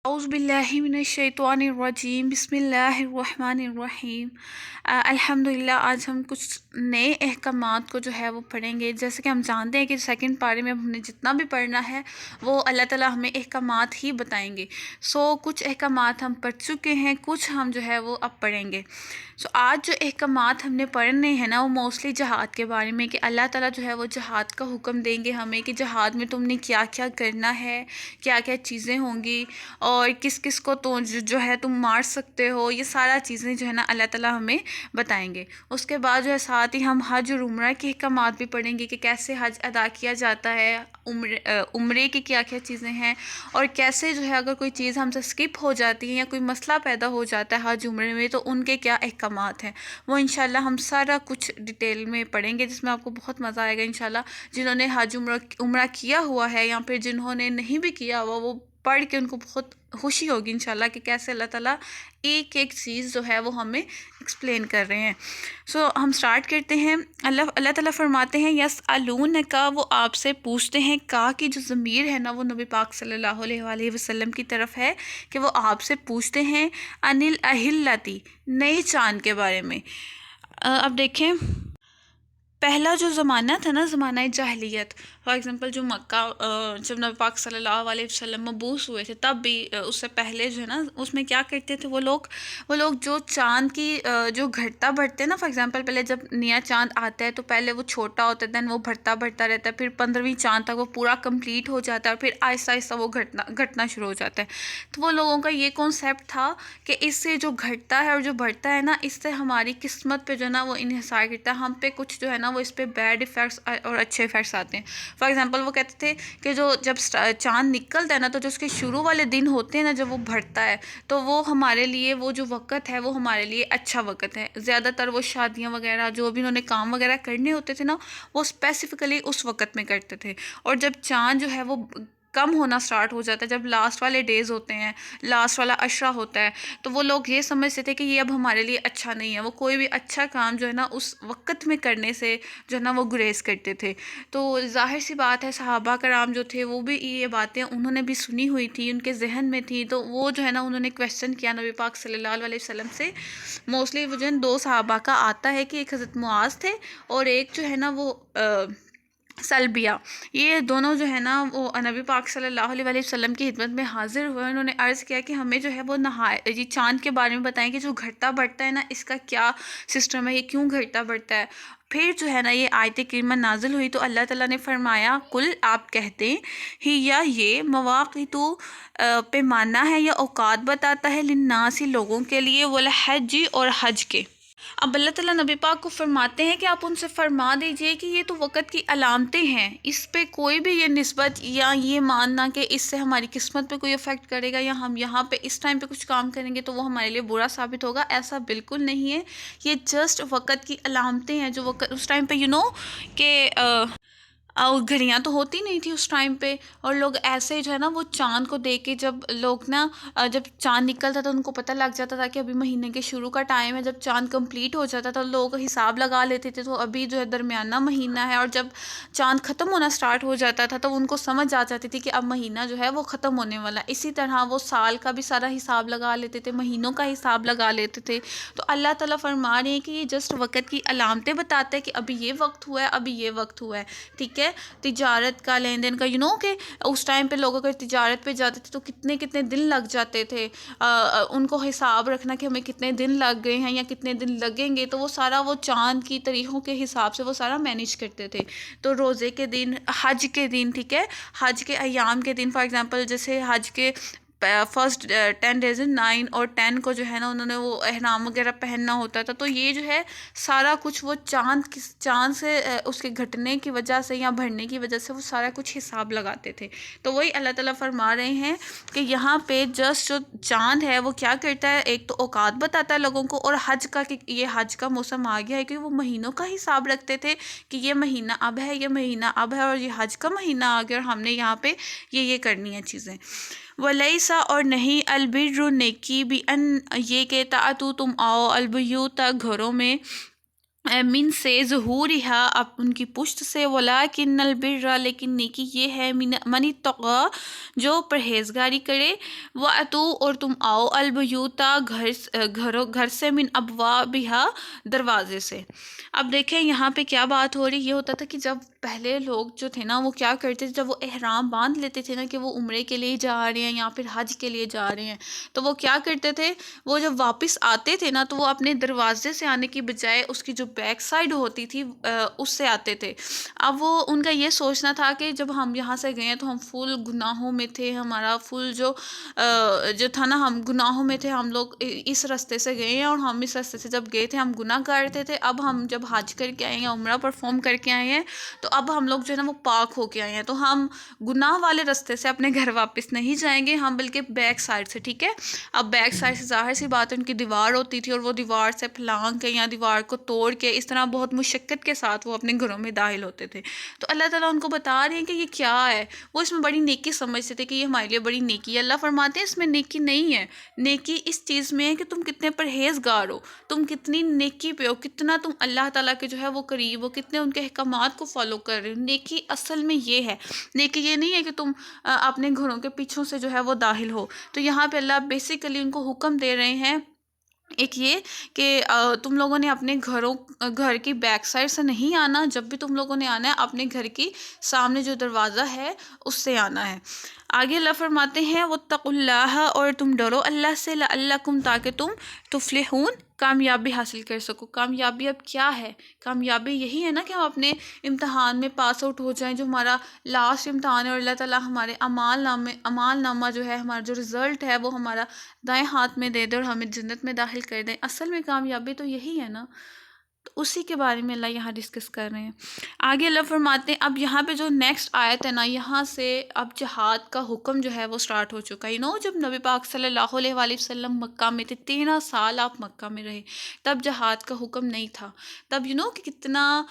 اعوذ باللہ من الشیطان الرجیم، بسم اللہ الرحمن الرحیم۔ الحمدللہ آج ہم کچھ نئے احکامات کو جو ہے وہ پڑھیں گے۔ جیسے کہ ہم جانتے ہیں کہ سیکنڈ پارے میں ہم نے جتنا بھی پڑھنا ہے وہ اللہ تعالیٰ ہمیں احکامات ہی بتائیں گے۔ کچھ احکامات ہم پڑھ چکے ہیں، کچھ ہم جو ہے وہ اب پڑھیں گے۔ آج جو احکامات ہم نے پڑھنے ہیں نا وہ موسٹلی جہاد کے بارے میں، کہ اللہ تعالیٰ جو ہے وہ جہاد کا حکم دیں گے ہمیں کہ جہاد میں تم نے کیا کیا کرنا ہے، کیا کیا چیزیں ہوں گی، اور کس کس کو تو جو ہے تم مار سکتے ہو۔ یہ سارا چیزیں جو ہے نا اللہ تعالیٰ ہمیں بتائیں گے۔ اس کے بعد جو ہے ساتھ ہی ہم حج اور عمرہ کے احکامات بھی پڑھیں گے کہ کیسے حج ادا کیا جاتا ہے، عمرے کی کیا کیا چیزیں ہیں، اور کیسے جو ہے اگر کوئی چیز ہم سے اسکپ ہو جاتی ہے یا کوئی مسئلہ پیدا ہو جاتا ہے حج عمرے میں تو ان کے کیا احکامات ہیں، وہ انشاءاللہ ہم سارا کچھ ڈیٹیل میں پڑھیں گے، جس میں آپ کو بہت مزہ آئے گا انشاءاللہ۔ جنہوں نے حج عمرہ کیا ہوا ہے یا پھر جنہوں نے نہیں بھی کیا ہوا، وہ پڑھ کے ان کو بہت خوشی ہوگی انشاءاللہ کہ کیسے اللہ تعالیٰ ایک ایک چیز جو ہے وہ ہمیں ایکسپلین کر رہے ہیں۔ ہم سٹارٹ کرتے ہیں۔ اللہ تعالیٰ فرماتے ہیں یسألونک، وہ آپ سے پوچھتے ہیں، کا کی جو ضمیر ہے نا وہ نبی پاک صلی اللہ علیہ وآلہ وسلم کی طرف ہے، کہ وہ آپ سے پوچھتے ہیں ان الاہلتی، نئے چاند کے بارے میں۔ اب دیکھیں، پہلا جو زمانہ تھا نا، زمانہ جاہلیت، فار ایگزامپل جو مکہ جب نبی پاک صلی اللہ علیہ وسلم مبعوث ہوئے تھے تب بھی اس سے پہلے جو ہے نا اس میں کیا کرتے تھے وہ لوگ جو چاند کی جو گھٹتا بڑھتے نا، فار ایگزامپل پہلے جب نیا چاند آتا ہے تو پہلے وہ چھوٹا ہوتا ہے، دین وہ بڑھتا رہتا ہے، پھر 15ویں چاند تک وہ پورا کمپلیٹ ہو جاتا ہے، اور پھر آہستہ آہستہ وہ گھٹنا شروع ہو جاتا ہے۔ تو وہ لوگوں کا یہ کانسیپٹ تھا کہ اس سے جو گھٹتا ہے اور جو بڑھتا ہے نا، اس سے ہماری قسمت پہ جو ہے نا وہ انحصار کرتا ہے، ہم پہ کچھ جو ہے نا وہ اس پہ بیڈ ایفیکٹس اور اچھے ایفیکٹس آتے ہیں۔ فار ایگزامپل وہ کہتے تھے کہ جب چاند نکلتا ہے نا تو جو اس کے شروع والے دن ہوتے ہیں نا، جب وہ بڑھتا ہے تو وہ ہمارے لیے وہ جو وقت ہے وہ ہمارے لیے اچھا وقت ہے۔ زیادہ تر وہ شادیاں وغیرہ جو بھی انہوں نے کام وغیرہ کرنے ہوتے تھے نا، وہ اسپیسیفکلی اس وقت میں کرتے تھے۔ اور جب چاند جو ہے وہ کم ہونا سٹارٹ ہو جاتا ہے، جب لاسٹ والے ڈیز ہوتے ہیں، لاسٹ والا عشرہ ہوتا ہے، تو وہ لوگ یہ سمجھتے تھے کہ یہ اب ہمارے لیے اچھا نہیں ہے۔ وہ کوئی بھی اچھا کام جو ہے نا اس وقت میں کرنے سے جو ہے نا وہ گریز کرتے تھے۔ تو ظاہر سی بات ہے صحابہ کرام جو تھے وہ بھی یہ باتیں انہوں نے بھی سنی ہوئی تھی، ان کے ذہن میں تھی، تو وہ جو ہے نا انہوں نے کویسچن کیا نبی پاک صلی اللہ علیہ وسلم سے۔ موسٹلی وہ جو ہے دو صحابہ کا آتا ہے کہ ایک حضرت معاذ تھے اور ایک جو ہے نا وہ سلبیہ، یہ دونوں جو ہے نا وہ نبی پاک صلی اللہ علیہ وسلم کی خدمت میں حاضر ہوئے۔ انہوں نے عرض کیا کہ ہمیں جو ہے وہ یہ چاند کے بارے میں بتائیں کہ جو گھٹتا بڑھتا ہے نا اس کا کیا سسٹم ہے، یہ کیوں گھٹتا بڑھتا ہے۔ پھر جو ہے نا یہ آیت کریمہ نازل ہوئی تو اللہ تعالیٰ نے فرمایا کل، آپ کہتے ہی یا یہ مواقیت پیمانہ ہے یا اوقات بتاتا ہے، للناس لوگوں کے لیے، والحج اور حج کے۔ اب اللہ تعالیٰ نبی پاک کو فرماتے ہیں کہ آپ ان سے فرما دیجئے کہ یہ تو وقت کی علامتیں ہیں، اس پہ کوئی بھی یہ نسبت یا یہ ماننا کہ اس سے ہماری قسمت پہ کوئی افیکٹ کرے گا یا ہم یہاں پہ اس ٹائم پہ کچھ کام کریں گے تو وہ ہمارے لیے برا ثابت ہوگا، ایسا بالکل نہیں ہے۔ یہ جسٹ وقت کی علامتیں ہیں، جو وقت اس ٹائم پہ کہ اور گھڑیاں تو ہوتی نہیں تھی اس ٹائم پہ، اور لوگ ایسے جو ہے نا وہ چاند کو دیکھ کے جب لوگ نا جب چاند نکلتا تھا ان کو پتہ لگ جاتا تھا کہ ابھی مہینے کے شروع کا ٹائم ہے۔ جب چاند کمپلیٹ ہو جاتا تھا لوگ حساب لگا لیتے تھے تو ابھی جو ہے درمیانہ مہینہ ہے، اور جب چاند ختم ہونا سٹارٹ ہو جاتا تھا تو ان کو سمجھ آ جاتی تھی کہ اب مہینہ جو ہے وہ ختم ہونے والا ہے۔ اسی طرح وہ سال کا بھی سارا حساب لگا لیتے تھے، مہینوں کا حساب لگا لیتے تھے۔ تو اللہ تعالیٰ فرما رہے ہیں کہ یہ جسٹ وقت کی علامتیں بتاتے ہیں کہ ابھی یہ وقت ہوا ہے، ابھی یہ وقت ہوا ہے، ٹھیک ہے۔ تجارت کا، لین دین کا، کہ اس ٹائم پہ لوگ اگر تجارت پہ جاتے تھے تو کتنے دن لگ جاتے تھے، ان کو حساب رکھنا کہ ہمیں کتنے دن لگ گئے ہیں یا کتنے دن لگیں گے، تو وہ سارا وہ چاند کی تاریخوں کے حساب سے وہ سارا مینیج کرتے تھے۔ تو روزے کے دن، حج کے دن، ٹھیک ہے، حج کے ایام کے دن، فار ایگزامپل جیسے حج کے فرسٹ 10 days 9 اور 10 کو جو ہے نا انہوں نے وہ احرام وغیرہ پہننا ہوتا تھا، تو یہ جو ہے سارا کچھ وہ چاند سے اس کے گھٹنے کی وجہ سے یا بڑھنے کی وجہ سے وہ سارا کچھ حساب لگاتے تھے۔ تو وہی اللہ تعالیٰ فرما رہے ہیں کہ یہاں پہ جسٹ جو چاند ہے وہ کیا کرتا ہے، ایک تو اوقات بتاتا ہے لوگوں کو، اور حج کا کہ یہ حج کا موسم آ گیا ہے، کہ وہ مہینوں کا حساب رکھتے تھے کہ یہ مہینہ اب ہے، یہ مہینہ اب ہے، اور یہ حج کا مہینہ آ گیا اور ہم نے یہاں پہ یہ کرنی ہے چیزیں۔ ولیسا، اور نہیں، البر نیکی بھی ان یہ کہ تاتو تم آؤ، البیوت گھروں میں، من سے ظہورہا اب ان کی پشت سے، ولیکن البر لیکن نیکی یہ ہے، من اتقی جو پرہیزگاری کرے، واتو اور تم آؤ، البیوتا گھر سے، من ابوابہا دروازے سے۔ اب دیکھیں یہاں پہ کیا بات ہو رہی، یہ ہوتا تھا کہ جب پہلے لوگ جو تھے نا وہ کیا کرتے تھے، جب وہ احرام باندھ لیتے تھے نا کہ وہ عمرے کے لیے جا رہے ہیں یا پھر حج کے لیے جا رہے ہیں، تو وہ کیا کرتے تھے، وہ جب واپس آتے تھے نا تو وہ اپنے دروازے سے آنے کی بجائے اس کی جو بیک سائڈ ہوتی تھی اس سے آتے تھے۔ اب وہ ان کا یہ سوچنا تھا کہ جب ہم یہاں سے گئے تو ہم فل گناہوں میں تھے، ہمارا فل جو تھا نا، ہم گناہوں میں تھے، ہم لوگ اس راستے سے گئے ہیں اور ہم اس راستے سے جب گئے تھے ہم گناہ کرتے تھے، اب ہم جب حج کر کے آئے ہیں، عمرہ پرفارم کر کے آئے ہیں، تو اب ہم لوگ جو ہے نا وہ پاک ہو کے آئے ہیں، تو ہم گناہ والے راستے سے اپنے گھر واپس نہیں جائیں گے، ہم بلکہ بیک سائڈ سے، ٹھیک ہے۔ اب بیک سائڈ سے ظاہر سی بات ہے ان کی دیوار ہوتی تھی اور وہ دیوار سے پھلانگ کے یا دیوار کو توڑ کے اس طرح بہت مشقت کے ساتھ وہ اپنے گھروں میں داخل ہوتے تھے۔ تو اللہ تعالیٰ ان کو بتا رہے ہیں کہ یہ کیا ہے، وہ اس میں بڑی نیکی سمجھتے تھے کہ یہ ہمارے لیے بڑی نیکی ہے۔ اللہ فرماتے ہیں اس میں نیکی نہیں ہے، نیکی اس چیز میں ہے کہ تم کتنے پرہیزگار ہو، تم کتنی نیکی پہ ہو، کتنا تم اللہ تعالیٰ کے جو ہے وہ قریب ہو، کتنے ان کے احکامات کو فالو کر رہے ہو۔ نیکی اصل میں یہ ہے، نیکی یہ نہیں ہے کہ تم اپنے گھروں کے پیچھوں سے جو ہے وہ داخل ہو۔ تو یہاں پہ اللہ بیسیکلی ان کو حکم دے رہے ہیں، ایک یہ کہ تم لوگوں نے اپنے گھر کی بیک سائڈ سے نہیں آنا، جب بھی تم لوگوں نے آنا ہے اپنے گھر کی سامنے جو دروازہ ہے اس سے آنا ہے۔ آگے اللہ فرماتے ہیں واتقوا اللہ اور تم ڈرو اللہ سے، لعلکم تاکہ تم تفلحون کامیابی حاصل کر سکو۔ کامیابی اب کیا ہے؟ کامیابی یہی ہے نا کہ ہم اپنے امتحان میں پاس آؤٹ ہو جائیں، جو ہمارا لاسٹ امتحان ہے، اور اللہ تعالیٰ ہمارے اعمال نامہ جو ہے، ہمارا جو رزلٹ ہے وہ ہمارا دائیں ہاتھ میں دے دے اور ہمیں جنت میں داخل کر دیں۔ اصل میں کامیابی تو یہی ہے نا، تو اسی کے بارے میں اللہ یہاں ڈسکس کر رہے ہیں۔ آگے اللہ فرماتے ہیں، اب یہاں پہ جو نیکسٹ آیت ہے نا، یہاں سے اب جہاد کا حکم جو ہے وہ سٹارٹ ہو چکا ہے۔ جب نبی پاک صلی اللہ علیہ وآلہ وسلم مکہ میں تھے، 13 سال آپ مکہ میں رہے، تب جہاد کا حکم نہیں تھا۔ تب کہ کتنا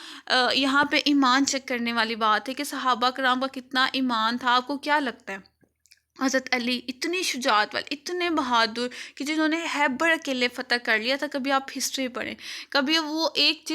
یہاں پہ ایمان چیک کرنے والی بات ہے کہ صحابہ کرام کا کتنا ایمان تھا۔ آپ کو کیا لگتا ہے حضرت علی اتنی شجاعت والے، اتنے بہادر کہ جنہوں نے خیبر اکیلے فتح کر لیا تھا؟ کبھی آپ ہسٹری پڑھیں، کبھی وہ ایک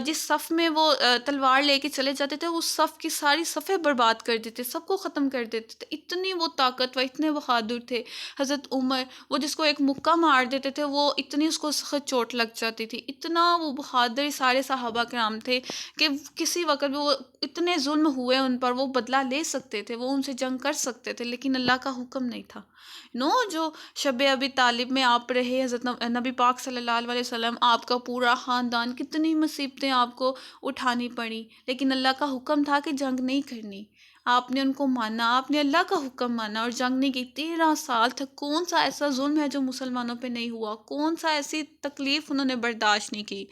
جس صف میں وہ تلوار لے کے چلے جاتے تھے، اس صف کی ساری صفیں برباد کر دیتے، سب کو ختم کر دیتے تھے، اتنی وہ طاقتور، اتنے بہادر تھے۔ حضرت عمر، وہ جس کو ایک مکہ مار دیتے تھے وہ اتنی اس کو سخت چوٹ لگ جاتی تھی، اتنا وہ بہادر سارے صحابہ کرام تھے کہ کسی وقت بھی وہ اتنے ظلم ہوئے ان پر، وہ بدلہ لے سکتے تھے، وہ ان سے جنگ کر سکتے تھے، لیکن اللہ کا حکم نہیں تھا۔ جو شب ابی طالب میں آپ رہے، حضرت نبی پاک صلی اللہ علیہ وسلم، آپ کا پورا خاندان، کتنی مصیبتیں آپ کو اٹھانی پڑی، لیکن اللہ کا حکم تھا کہ جنگ نہیں کرنی۔ آپ نے ان کو مانا، آپ نے اللہ کا حکم مانا اور جنگ نہیں کی۔ 13 سال تک کون سا ایسا ظلم ہے جو مسلمانوں پہ نہیں ہوا؟ کون سا ایسی تکلیف انہوں نے برداشت نہیں کی؟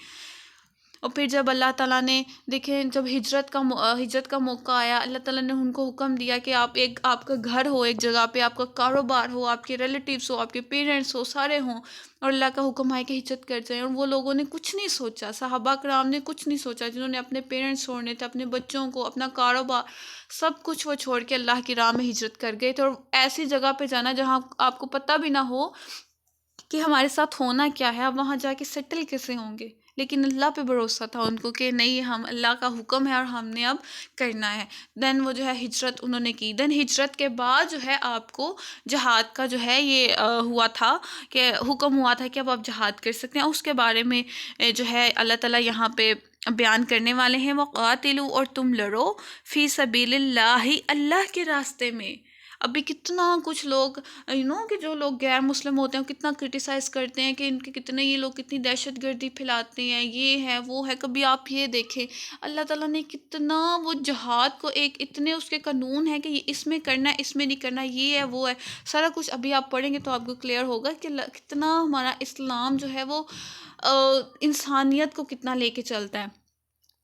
اور پھر جب اللہ تعالیٰ نے دیکھیں، جب ہجرت کا موقع آیا، اللہ تعالیٰ نے ان کو حکم دیا کہ آپ کا گھر ہو ایک جگہ پہ، آپ کا کاروبار ہو، آپ کے ریلیٹیوز ہو، آپ کے پیرنٹس ہو، سارے ہوں، اور اللہ کا حکم ہے کہ ہجرت کر جائیں۔ اور وہ لوگوں نے کچھ نہیں سوچا، صحابہ کرام نے کچھ نہیں سوچا، جنہوں نے اپنے پیرنٹس چھوڑنے تھے، اپنے بچوں کو، اپنا کاروبار، سب کچھ وہ چھوڑ کے اللہ کی راہ میں ہجرت کر گئے تھے۔ اور ایسی جگہ پہ جانا جہاں آپ کو پتہ بھی نہ ہو کہ ہمارے ساتھ ہونا کیا ہے، آپ وہاں جا کے سیٹل کیسے ہوں گے، لیکن اللہ پہ بھروسہ تھا ان کو کہ نہیں، ہم اللہ کا حکم ہے اور ہم نے اب کرنا ہے۔ دین وہ جو ہے ہجرت انہوں نے کی۔ دین ہجرت کے بعد جو ہے آپ کو جہاد کا جو ہے یہ ہوا تھا کہ حکم ہوا تھا کہ اب آپ جہاد کر سکتے ہیں۔ اس کے بارے میں جو ہے اللہ تعالیٰ یہاں پہ بیان کرنے والے ہیں، وَقَاتِلُوا اور تم لڑو، فی سبیل اللہ اللہ کے راستے میں۔ ابھی کتنا کچھ لوگ کہ جو لوگ غیر مسلم ہوتے ہیں کتنا کرٹیسائز کرتے ہیں کہ ان کے کتنے یہ لوگ کتنی دہشت گردی پھیلاتے ہیں، یہ ہے وہ ہے۔ کبھی آپ یہ دیکھیں اللہ تعالیٰ نے کتنا وہ جہاد کو ایک اتنے اس کے قانون ہے کہ یہ اس میں کرنا ہے، اس میں نہیں کرنا، یہ ہے وہ ہے، سارا کچھ ابھی آپ پڑھیں گے تو آپ کو کلیئر ہوگا کہ کتنا ہمارا اسلام جو ہے وہ انسانیت کو کتنا لے کے چلتا ہے۔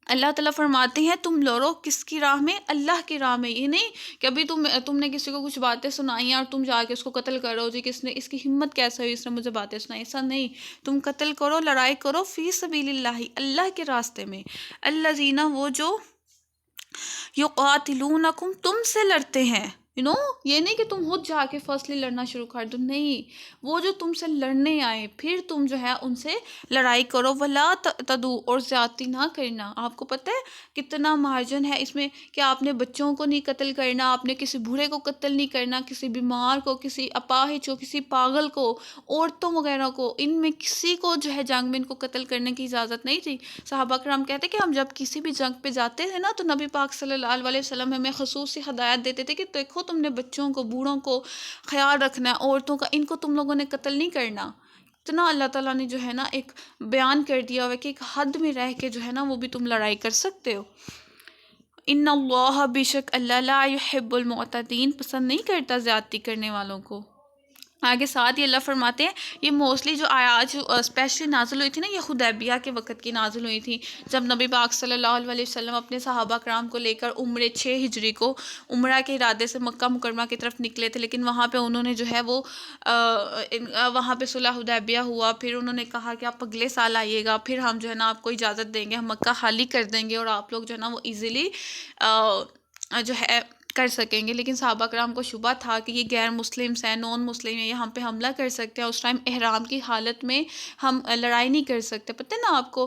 اللہ تعالیٰ فرماتے ہیں تم لڑو کس کی راہ میں؟ اللہ کی راہ میں۔ یہ نہیں کہ ابھی تم نے کسی کو کچھ باتیں سنائی ہیں اور تم جا کے اس کو قتل کرو، جی اس کی ہمت کیسے ہوئی، اس نے مجھے باتیں سنائی، ایسا نہیں۔ تم قتل کرو، لڑائی کرو، فی سبیل اللہ اللہ کے راستے میں۔ الذین وہ جو یقاتلونکم تم سے لڑتے ہیں، یہ نہیں کہ تم خود جا کے فرسٹلی لڑنا شروع کر دو، نہیں، وہ جو تم سے لڑنے آئے پھر تم جو ہے ان سے لڑائی کرو، ولا تدو، اور زیادتی نہ کرنا۔ آپ کو پتہ ہے کتنا مارجن ہے اس میں کہ آپ نے بچوں کو نہیں قتل کرنا، آپ نے کسی بوڑھے کو قتل نہیں کرنا، کسی بیمار کو، کسی اپاہج کو، کسی پاگل کو، عورتوں وغیرہ کو، ان میں کسی کو جو ہے جنگ میں ان کو قتل کرنے کی اجازت نہیں تھی۔ صحابہ کرام کہتے کہ ہم جب کسی بھی جنگ پہ جاتے تھے نا تو نبی پاک صلی اللہ علیہ وسلم ہمیں خصوصی ہدایت دیتے تھے کہ دیکھو تم نے بچوں کو، بوڑھوں کو خیال رکھنا ہے، عورتوں کا، ان کو تم لوگوں نے قتل نہیں کرنا۔ اتنا اللہ تعالیٰ نے جو ہے نا ایک بیان کر دیا ہوا کہ ایک حد میں رہ کے جو ہے نا وہ بھی تم لڑائی کر سکتے ہو۔ ان اللہ، بے شک اللہ، لا یحب المعتدین، پسند نہیں کرتا زیادتی کرنے والوں کو۔ آگے ساتھ ہی اللہ فرماتے ہیں، یہ موسٹلی جو آیات جو اسپیشلی نازل ہوئی تھی نا، یہ حدیبیہ کے وقت کی نازل ہوئی تھی، جب نبی پاک صلی اللہ علیہ وسلم اپنے صحابہ کرام کو لے کر عمرے 6 ہجری کو عمرہ کے ارادے سے مکہ مکرمہ کی طرف نکلے تھے، لیکن وہاں پہ انہوں نے جو ہے وہ وہاں پہ صلح حدیبیہ ہوا، پھر انہوں نے کہا کہ آپ اگلے سال آئیے گا، پھر ہم جو ہے نا آپ کو اجازت دیں گے، ہم مکہ خالی کر دیں گے اور آپ لوگ جو ہے نا وہ ایزیلی جو ہے کر سکیں گے۔ لیکن صحابہ کرام کو شبہ تھا کہ یہ غیر مسلمس ہیں، نان مسلم ہیں، یہ ہم پہ حملہ کر سکتے ہیں، اس ٹائم احرام کی حالت میں ہم لڑائی نہیں کر سکتے۔ پتہ ہے نا آپ کو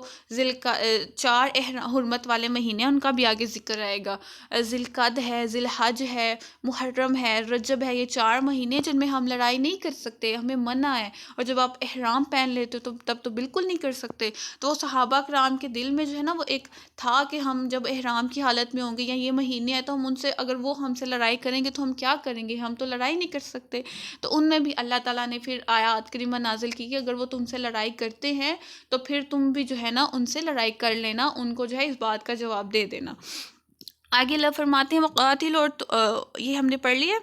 4 حرمت والے مہینے ان کا بھی آگے ذکر آئے گا، ذی القعد ہے، ذی الحج ہے، محرم ہے، رجب ہے، یہ 4 مہینے جن میں ہم لڑائی نہیں کر سکتے، ہمیں منع ہے، اور جب آپ احرام پہن لیتے ہو تو تب تو بالکل نہیں کر سکتے۔ تو صحابہ کرام کے دل میں جو ہے نا وہ ایک تھا کہ ہم جب احرام کی حالت میں ہوں گے یا یہ مہینے ہیں تو ہم ان سے، اگر وہ ہم سے لڑائی کریں گے تو ہم کیا کریں گے، ہم تو لڑائی نہیں کر سکتے۔ تو ان میں بھی اللہ تعالیٰ نے پھر آیات کریمہ نازل کی کہ اگر وہ تم سے لڑائی کرتے ہیں تو پھر تم بھی جو ہے نا ان سے لڑائی کر لینا، ان کو جو ہے اس بات کا جواب دے دینا۔ آگے اللہ فرماتے ہیں وقاتل، اور یہ ہم نے پڑھ لیا،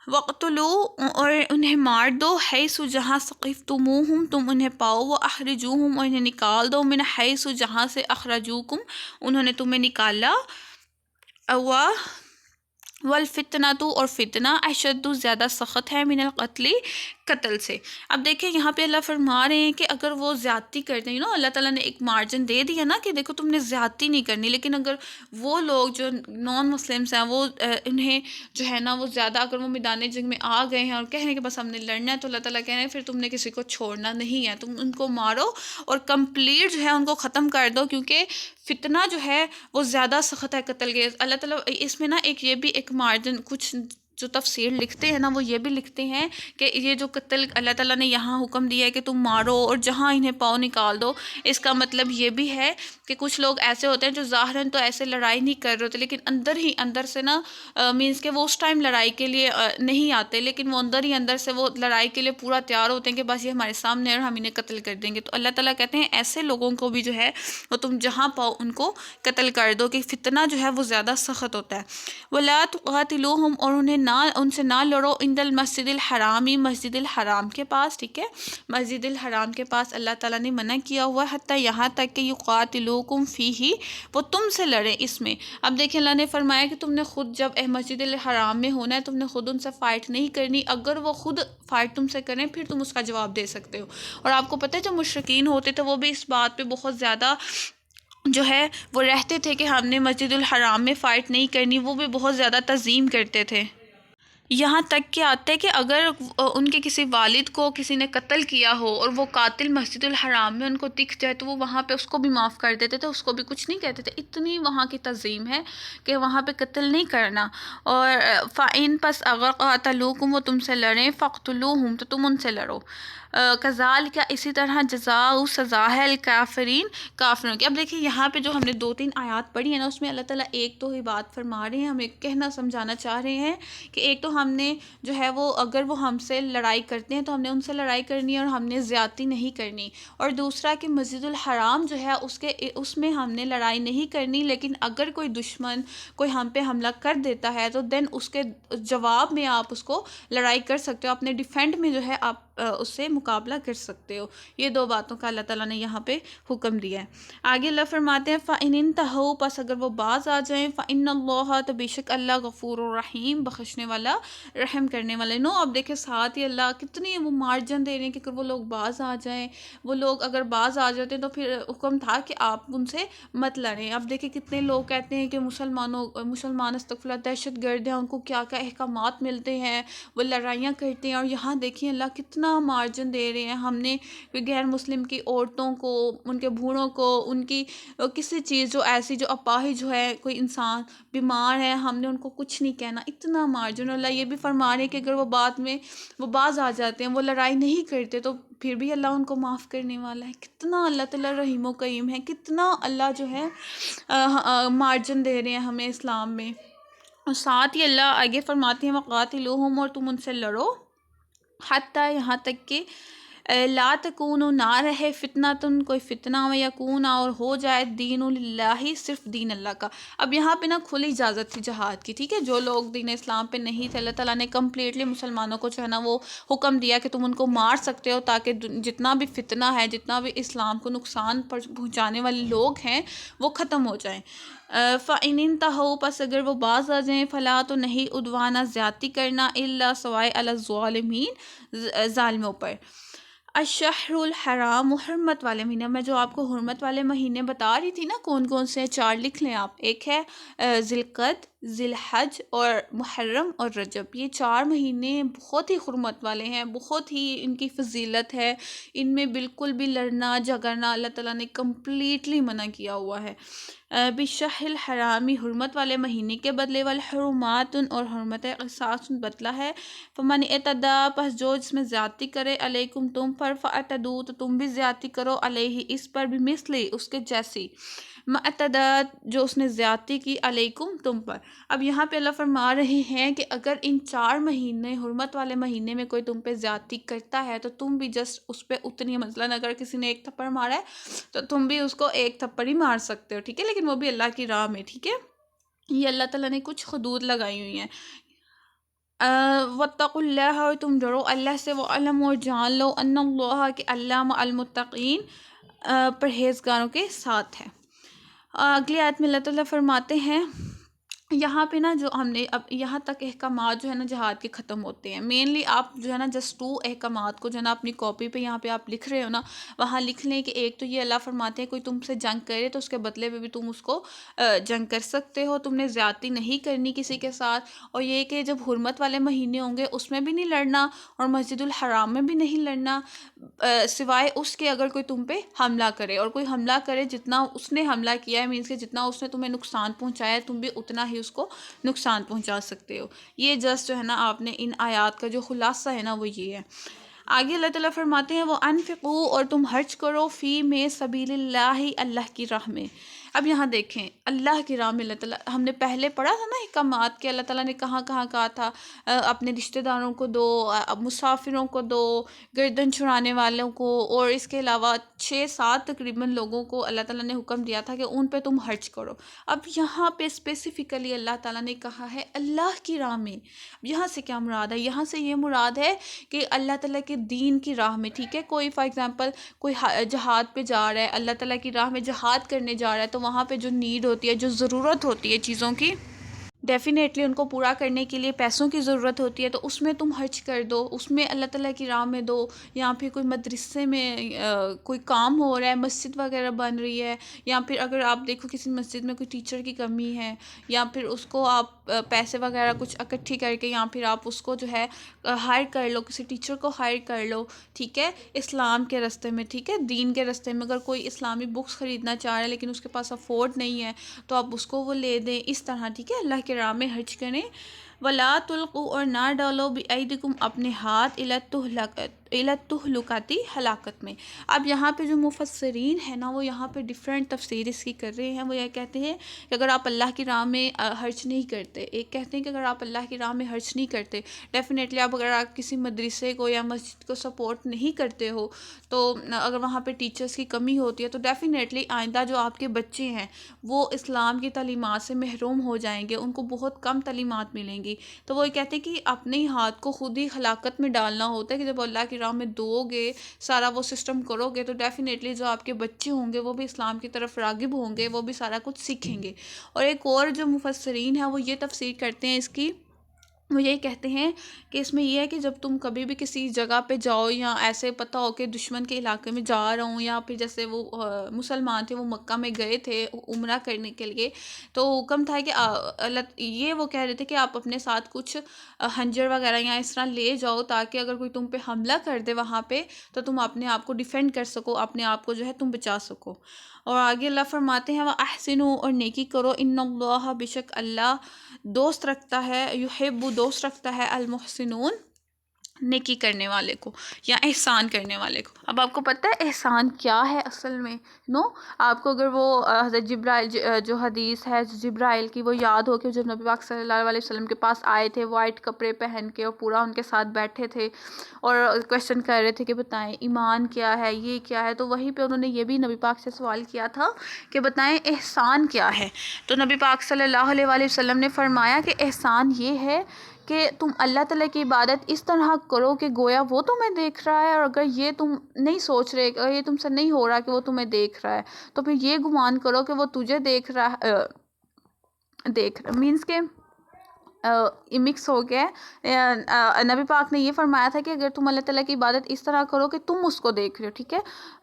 وقتلو، اور انہیں مار دو، حیث جہاں ثقفتموہم، تم انہیں پاؤ، وہ اخرجوہم، اور انہیں نکال دو، من حیث جہاں سے اخرجوکم، انہوں نے تمہیں نکالا، والفتنۃ، اور فتنہ، اشد، زیادہ سخت ہے، من القتل، قتل سے۔ اب دیکھیں یہاں پہ اللہ فرما رہے ہیں کہ اگر وہ زیادتی کرتے ہیں، اللہ تعالیٰ نے ایک مارجن دے دیا نا کہ دیکھو تم نے زیادتی نہیں کرنی، لیکن اگر وہ لوگ جو نان مسلمس ہیں وہ انہیں جو ہے نا وہ زیادہ، اگر وہ میدان جنگ میں آ گئے ہیں اور کہہ رہے ہیں کہ بس ہم نے لڑنا ہے، تو اللہ تعالیٰ کہہ رہے ہیں پھر تم نے کسی کو چھوڑنا نہیں ہے، تم ان کو مارو اور کمپلیٹ جو ہے ان کو ختم کر دو، کیونکہ فتنہ جو ہے وہ زیادہ سخت ہے قتل کے۔ اللہ تعالیٰ اس میں نا ایک یہ بھی ایک مارجن، کچھ جو تفسیر لکھتے ہیں نا وہ یہ بھی لکھتے ہیں کہ یہ جو قتل اللہ تعالیٰ نے یہاں حکم دیا ہے کہ تم مارو اور جہاں انہیں پاؤ نکال دو، اس کا مطلب یہ بھی ہے کہ کچھ لوگ ایسے ہوتے ہیں جو ظاہراً تو ایسے لڑائی نہیں کر رہے ہوتے، لیکن اندر ہی اندر سے نا مینس کہ وہ اس ٹائم لڑائی کے لیے نہیں آتے، لیکن وہ اندر ہی اندر سے وہ لڑائی کے لیے پورا تیار ہوتے ہیں کہ بس یہ ہمارے سامنے اور ہم انہیں قتل کر دیں گے۔ تو اللہ تعالیٰ کہتے ہیں ایسے لوگوں کو بھی جو ہے وہ تم جہاں پاؤ ان کو قتل کر دو، کہ فتنہ جو ہے وہ زیادہ سخت ہوتا ہے۔ وَلَا تُقَاتِلُوهُمْ، اور ان سے نہ لڑو، عند المسجد الحرامی، مسجد الحرام کے پاس، ٹھیک ہے، مسجد الحرام کے پاس اللہ تعالیٰ نے منع کیا ہوا ہے، حتیٰ یہاں تک کہ یقاتلوکم فیہ، وہ تم سے لڑیں اس میں۔ اب دیکھیں اللہ نے فرمایا کہ تم نے خود جب مسجد الحرام میں ہونا ہے تم نے خود ان سے فائٹ نہیں کرنی، اگر وہ خود فائٹ تم سے کریں پھر تم اس کا جواب دے سکتے ہو۔ اور آپ کو پتہ ہے جو مشرکین ہوتے تھے وہ بھی اس بات پہ بہت زیادہ جو ہے وہ رہتے تھے کہ ہم نے مسجد الحرام میں فائٹ نہیں کرنی، وہ بھی بہت زیادہ تعظیم کرتے تھے، یہاں تک کہ آتے کہ اگر ان کے کسی والد کو کسی نے قتل کیا ہو اور وہ قاتل مسجد الحرام میں ان کو دکھ جائے تو وہ وہاں پہ اس کو بھی معاف کر دیتے تھے، اس کو بھی کچھ نہیں کہتے تھے، اتنی وہاں کی تعظیم ہے کہ وہاں پہ قتل نہیں کرنا۔ اور فَإِن، پس اگر قاتلوکم، وہ تم سے لڑیں، فَاقْتُلُوهُمْ، تو تم ان سے لڑو، کذالک، کیا اسی طرح، جزاء، سزا ہے، الکافرین، کافروں کی۔ اب دیکھیں یہاں پہ جو ہم نے 2-3 آیات پڑھی ہیں نا اس میں اللہ تعالیٰ ایک تو ہی بات فرما رہے ہیں، ہمیں کہنا سمجھانا چاہ رہے ہیں کہ ایک تو ہم نے جو ہے وہ اگر وہ ہم سے لڑائی کرتے ہیں تو ہم نے ان سے لڑائی کرنی ہے اور ہم نے زیادتی نہیں کرنی، اور دوسرا کہ مسجد الحرام جو ہے اس میں ہم نے لڑائی نہیں کرنی، لیکن اگر کوئی دشمن کوئی ہم پہ حملہ کر دیتا ہے تو دین اس کے جواب میں آپ اس کو لڑائی کر سکتے ہو، اپنے ڈیفینڈ میں جو ہے آپ اس سے مقابلہ کر سکتے ہو۔ یہ دو باتوں کا اللہ تعالیٰ نے یہاں پہ حکم دیا ہے۔ آگے اللہ فرماتے ہیں فَإِنِ انتہوا، پس اگر وہ باز آ جائیں، فَإِنَّ اللَّهَ، تو بے شک اللہ غفور الرحیم، بخشنے والا رحم کرنے والے۔ اب دیکھیں ساتھ ہی اللہ کتنی وہ مارجن دے رہے ہیں کہ اگر وہ لوگ باز آ جائیں، وہ لوگ اگر باز آ جاتے ہیں تو پھر حکم تھا کہ آپ ان سے مت لڑیں۔ اب دیکھیں کتنے لوگ کہتے ہیں کہ مسلمان استغفر اللہ دہشت گرد ہیں، ان کو کیا کیا احکامات ملتے ہیں، وہ لڑائیاں کرتے ہیں، اور یہاں دیکھیں اللہ کتنا مارجن دے رہے ہیں۔ ہم نے غیر مسلم کی عورتوں کو، ان کے بوڑھوں کو، ان کی کسی چیز جو ایسی جو اپاہج جو ہے، کوئی انسان بیمار ہے، ہم نے ان کو کچھ نہیں کہنا، اتنا مارجن۔ اللہ یہ بھی فرما رہے ہیں کہ اگر وہ وہ باز آ جاتے ہیں، وہ لڑائی نہیں کرتے، تو پھر بھی اللہ ان کو معاف کرنے والا ہے۔ کتنا اللہ تعالیٰ رحیم و کریم ہے، کتنا اللہ جو ہے مارجن دے رہے ہیں ہمیں اسلام میں۔ اور ساتھ ہی اللہ آگے فرماتے ہیں وقاتلوہم، اور تم ان سے لڑو، حتیٰ یہاں تک کہ لا تکون، نہ رہے فتنۃ، کوئی فتنہ، و یکون، اور ہو جائے دین للہ، صرف دین اللہ کا۔ اب یہاں پہ نا کھلی اجازت تھی جہاد کی، ٹھیک ہے، جو لوگ دین اسلام پہ نہیں تھے، اللہ تعالیٰ نے کمپلیٹلی مسلمانوں کو جو ہے نا وہ حکم دیا کہ تم ان کو مار سکتے ہو، تاکہ جتنا بھی فتنہ ہے، جتنا بھی اسلام کو نقصان پہنچانے والے لوگ ہیں وہ ختم ہو جائیں۔ فَإِنِ انتہوا، پس اگر وہ باز آ جائیں، فلا، تو نہیں، عدوانہ زیادتی کرنا، الا سوائے علی الظالمین، ظالموں پر۔ الشہر الحرام، حرمت والے مہینے، میں جو آپ کو حرمت والے مہینے بتا رہی تھی نا کون کون سے، 4 لکھ لیں آپ، ایک ہے ذی القعدہ، ذی الحج اور محرم اور رجب۔ یہ 4 مہینے بہت ہی حرمت والے ہیں، بہت ہی ان کی فضیلت ہے، ان میں بالکل بھی لڑنا جھگڑنا اللہ تعالیٰ نے کمپلیٹلی منع کیا ہوا ہے۔ بالشہر الحرامی، حرمت والے مہینے کے بدلے، والحرمات، اور حرمت قصاص بدلہ ہے۔ فمن اعتدی، پس جو جس میں زیادتی کرے، علیکم تم پر، فاعتدوا، تو تم بھی زیادتی کرو، علیہ اس پر، بمثلی اس کے جیسی، ما اعتدت، جو اس نے زیادتی کی، علیکم تم پر۔ اب یہاں پہ اللہ فرما رہے ہیں کہ اگر ان 4 مہینے، حرمت والے مہینے میں کوئی تم پہ زیادتی کرتا ہے تو تم بھی جسٹ اس پہ اتنی، مثلاً اگر کسی نے 1 تھپڑ مارا ہے تو تم بھی اس کو 1 تھپڑ ہی مار سکتے ہو، ٹھیک ہے، لیکن وہ بھی اللہ کی راہ میں، ٹھیک ہے۔ یہ اللہ تعالیٰ نے کچھ حدود لگائی ہوئی ہیں۔ واتقوا اللہ، اور تم ڈرو اللہ سے، وعلموا، اور جان لو، ان اللہ، کہ اللہ مع المتقین، پرہیزگاروں کے ساتھ ہے۔ اگلی آیت میں اللہ تعالیٰ فرماتے ہیں، یہاں پہ نا جو ہم نے اب یہاں تک احکامات جو ہے نا جہاد کے ختم ہوتے ہیں۔ مینلی آپ جو ہے نا جسٹ 2 احکامات کو جو ہے نا اپنی کاپی پہ یہاں پہ آپ لکھ رہے ہو نا، وہاں لکھ لیں کہ ایک تو یہ اللہ فرماتے ہیں کوئی تم سے جنگ کرے تو اس کے بدلے میں بھی تم اس کو جنگ کر سکتے ہو، تم نے زیادتی نہیں کرنی کسی کے ساتھ، اور یہ کہ جب حرمت والے مہینے ہوں گے اس میں بھی نہیں لڑنا، اور مسجد الحرام میں بھی نہیں لڑنا، سوائے اس کے اگر کوئی تم پہ حملہ کرے، اور کوئی حملہ کرے جتنا اس نے حملہ کیا ہے، مینس کہ جتنا اس نے تمہیں نقصان پہنچایا ہے تم بھی اتنا ہی اس کو نقصان پہنچا سکتے ہو۔ یہ جسٹ جو ہے نا آپ نے ان آیات کا جو خلاصہ ہے نا وہ یہ ہے۔ آگے اللہ تعالیٰ فرماتے ہیں وہ انفقوا، اور تم خرچ کرو، فی میں سبیل اللہ، اللہ کی راہ میں۔ اب یہاں دیکھیں اللہ کی راہ میں اللہ تعالیٰ، ہم نے پہلے پڑھا تھا نا احکامات کے، اللہ تعالیٰ نے کہاں کہاں کہا تھا، اپنے رشتہ داروں کو دو، مسافروں کو دو، گردن چھڑانے والوں کو، اور اس کے علاوہ 6-7 تقریباً لوگوں کو اللہ تعالیٰ نے حکم دیا تھا کہ ان پہ تم خرچ کرو۔ اب یہاں پہ اسپیسیفکلی اللہ تعالیٰ نے کہا ہے اللہ کی راہ میں۔ یہاں سے کیا مراد ہے؟ یہاں سے یہ مراد ہے کہ اللہ تعالیٰ کے دین کی راہ میں، ٹھیک ہے، کوئی فار ایگزامپل کوئی جہاد پہ جا رہا ہے، اللہ تعالیٰ کی راہ میں جہاد کرنے جا رہا ہے، تو وہاں پہ جو نیڈ ہوتی ہے، جو ضرورت ہوتی ہے چیزوں کی، ڈیفینیٹلی ان کو پورا کرنے کے لیے پیسوں کی ضرورت ہوتی ہے، تو اس میں تم خرچ کر دو، اس میں اللہ تعالیٰ کی راہ میں دو، یا پھر کوئی مدرسے میں کوئی کام ہو رہا ہے، مسجد وغیرہ بن رہی ہے، یا پھر اگر آپ دیکھو کسی مسجد میں کوئی ٹیچر کی کمی ہے، یا پھر اس کو آپ پیسے وغیرہ کچھ اکٹھی کر کے، یا پھر آپ اس کو جو ہے ہائر کر لو، کسی ٹیچر کو ہائر کر لو، ٹھیک ہے، اسلام کے راستے میں، ٹھیک ہے، دین کے راستے میں۔ اگر کوئی اسلامی بکس خریدنا چاہ رہا ہے لیکن اس کے پاس افورڈ نہیں ہے تو آپ اس کو وہ لے دیں، اس طرح، ٹھیک ہے، اللہ کے راہ میں خرچ کریں۔ وَلَا تُلْقُوا، اور نہ ڈالو، بِأَيْدِكُمْ، اپنے ہاتھ، إِلَى التُّهْلُكَةِ، ہلاکت میں۔ اب یہاں پہ جو مفسرین ہیں نا وہ یہاں پہ ڈیفرنٹ تفسیر اس کی کر رہے ہیں۔ وہ یہ کہتے ہیں کہ اگر آپ اللہ کی راہ میں خرچ نہیں کرتے، ایک کہتے ہیں کہ اگر آپ اللہ کی راہ میں خرچ نہیں کرتے، ڈیفینیٹلی اگر آپ کسی مدرسے کو یا مسجد کو سپورٹ نہیں کرتے ہو، تو اگر وہاں پہ ٹیچرز کی کمی ہوتی ہے تو ڈیفینیٹلی آئندہ جو آپ کے بچے ہیں وہ اسلام کی تعلیمات سے محروم ہو جائیں گے، ان کو بہت کم تعلیمات ملیں گی۔ گی. تو وہ کہتے ہیں کہ اپنے ہی ہاتھ کو خود ہی ہلاکت میں ڈالنا ہوتا ہے کہ جب اللہ کی راہ میں دو گے، سارا وہ سسٹم کرو گے، تو ڈیفینیٹلی جو آپ کے بچے ہوں گے وہ بھی اسلام کی طرف راغب ہوں گے، وہ بھی سارا کچھ سیکھیں گے. اور ایک اور جو مفسرین ہیں وہ یہ تفسیر کرتے ہیں اس کی، وہ یہی کہتے ہیں کہ اس میں یہ ہے کہ جب تم کبھی بھی کسی جگہ پہ جاؤ یا ایسے پتہ ہو کہ دشمن کے علاقے میں جا رہا ہوں، یا پھر جیسے وہ مسلمان تھے وہ مکہ میں گئے تھے عمرہ کرنے کے لیے، تو حکم تھا کہ یہ وہ کہہ رہے تھے کہ آپ اپنے ساتھ کچھ خنجر وغیرہ یا اس طرح لے جاؤ تاکہ اگر کوئی تم پہ حملہ کر دے وہاں پہ تو تم اپنے آپ کو ڈیفینڈ کر سکو، اپنے آپ کو جو ہے تم بچا سکو. اور آگے اللہ فرماتے ہیں وَأَحْسِنُوا، اور نیکی کرو، ان اللہ، بے شک اللہ دوست رکھتا ہے، یحب دوست رکھتا ہے المحسنون، نیکی کرنے والے کو یا احسان کرنے والے کو. اب آپ کو پتہ ہے احسان کیا ہے اصل میں؟ آپ کو اگر وہ حضرت جبرائیل جو حدیث ہے جبرائیل کی وہ یاد ہو کہ جب نبی پاک صلی اللہ علیہ وسلم کے پاس آئے تھے وائٹ کپڑے پہن کے اور پورا ان کے ساتھ بیٹھے تھے اور کویشچن کر رہے تھے کہ بتائیں ایمان کیا ہے، یہ کیا ہے، تو وہیں پہ انہوں نے یہ بھی نبی پاک سے سوال کیا تھا کہ بتائیں احسان کیا ہے. تو نبی پاک صلی اللہ علیہ وآلہ وسلم نے فرمایا کہ احسان یہ ہے کہ تم اللہ تعالیٰ کی عبادت اس طرح کرو کہ گویا وہ تمہیں دیکھ رہا ہے، اور اگر یہ تم نہیں سوچ رہے، اگر یہ تم سے نہیں ہو رہا کہ وہ تمہیں دیکھ رہا ہے تو پھر یہ گمان کرو کہ وہ تجھے دیکھ رہا مینس کہ مکس ہو گیا ہے. نبی پاک نے یہ فرمایا تھا کہ اگر تم اللہ تعالیٰ کی عبادت اس طرح کرو کہ تم اس کو دیکھ رہے ہو، ٹھیک ہے،